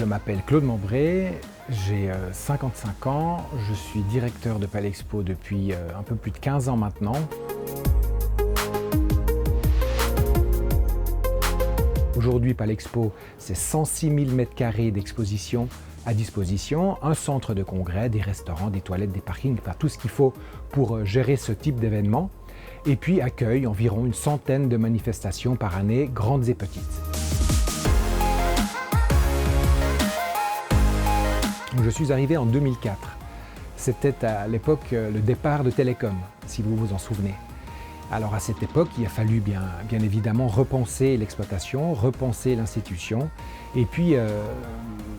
Je m'appelle Claude Membré, j'ai 55 ans, je suis directeur de Palexpo depuis un peu plus de 15 ans maintenant. Aujourd'hui, Palexpo, c'est 106 000 m² d'exposition à disposition, un centre de congrès, des restaurants, des toilettes, des parkings, tout ce qu'il faut pour gérer ce type d'événement. Et puis accueille environ une centaine de manifestations par année, grandes et petites. Je suis arrivé en 2004. C'était à l'époque le départ de Télécom, si vous vous en souvenez. Alors à cette époque, il a fallu bien évidemment repenser l'exploitation, repenser l'institution et puis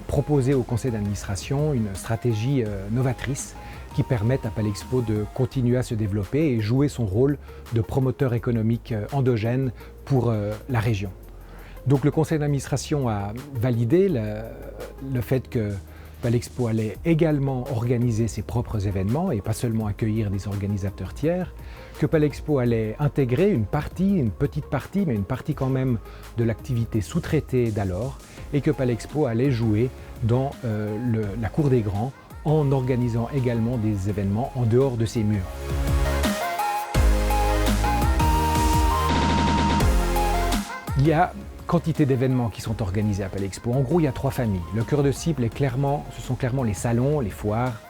proposer au conseil d'administration une stratégie novatrice qui permette à Palexpo de continuer à se développer et jouer son rôle de promoteur économique endogène pour la région. Donc le conseil d'administration a validé le fait que Palexpo allait également organiser ses propres événements et pas seulement accueillir des organisateurs tiers, que Palexpo allait intégrer une petite partie, mais une partie quand même de l'activité sous-traitée d'alors, et que Palexpo allait jouer dans la cour des grands en organisant également des événements en dehors de ses murs. Il y a quantité d'événements qui sont organisés à Palexpo. En gros, il y a trois familles. Le cœur de cible ce sont clairement les salons, les foires,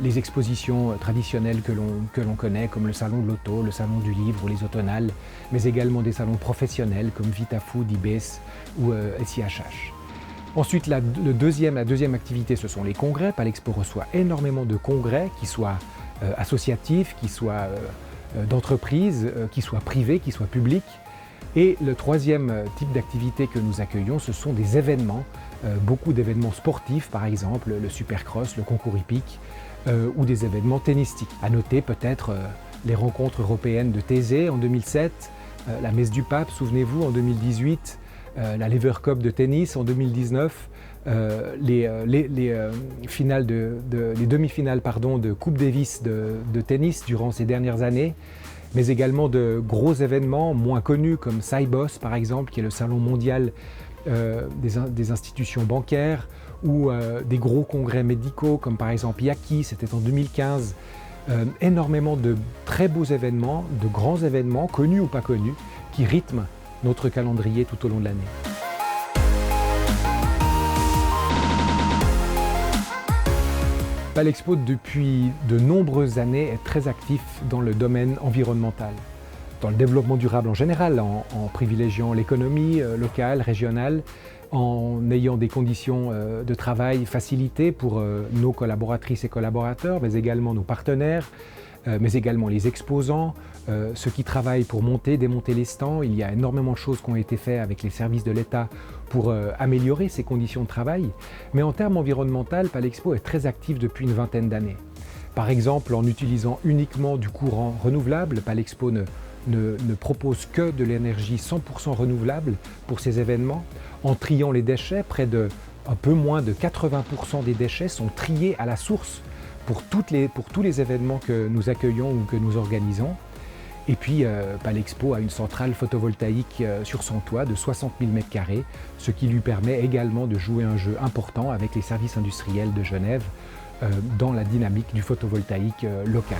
les expositions traditionnelles que l'on connaît, comme le salon de l'auto, le salon du livre ou les automnales, mais également des salons professionnels comme Vitafood, IBES ou SIHH. Ensuite, la deuxième activité, ce sont les congrès. Palexpo reçoit énormément de congrès, qui soient associatifs, qui soient d'entreprises, qui soient privés, qui soient publics. Et le troisième type d'activité que nous accueillons, ce sont des événements, beaucoup d'événements sportifs par exemple, le Supercross, le concours hippique ou des événements tennistiques. À noter peut-être les rencontres européennes de Thésée en 2007, la Messe du Pape, souvenez-vous, en 2018, la Lever Cup de tennis en 2019, les demi-finales de Coupe Davis de tennis durant ces dernières années, mais également de gros événements moins connus comme Sibos par exemple, qui est le salon mondial des institutions bancaires, ou des gros congrès médicaux comme par exemple IACI, c'était en 2015. Énormément de très beaux événements, de grands événements, connus ou pas connus, qui rythment notre calendrier tout au long de l'année. Palexpo, depuis de nombreuses années, est très actif dans le domaine environnemental, dans le développement durable en général, en privilégiant l'économie locale, régionale, en ayant des conditions de travail facilitées pour nos collaboratrices et collaborateurs, mais également nos partenaires, mais également les exposants, ceux qui travaillent pour monter, démonter les stands. Il y a énormément de choses qui ont été faites avec les services de l'État pour améliorer ces conditions de travail. Mais en termes environnementaux, Palexpo est très actif depuis une vingtaine d'années. Par exemple, en utilisant uniquement du courant renouvelable, Palexpo ne propose que de l'énergie 100% renouvelable pour ces événements. En triant les déchets, un peu moins de 80% des déchets sont triés à la source pour tous les événements que nous accueillons ou que nous organisons. Et puis Palexpo a une centrale photovoltaïque sur son toit de 60 000 m², ce qui lui permet également de jouer un jeu important avec les services industriels de Genève dans la dynamique du photovoltaïque local.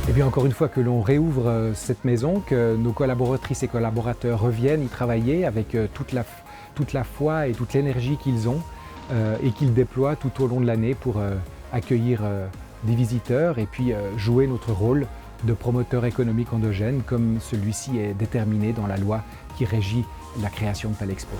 Et bien encore une fois que l'on réouvre cette maison, que nos collaboratrices et collaborateurs reviennent y travailler avec toute la foi et toute l'énergie qu'ils ont et qu'ils déploient tout au long de l'année pour accueillir des visiteurs et puis jouer notre rôle de promoteur économique endogène comme celui-ci est déterminé dans la loi qui régit la création de Palexpo.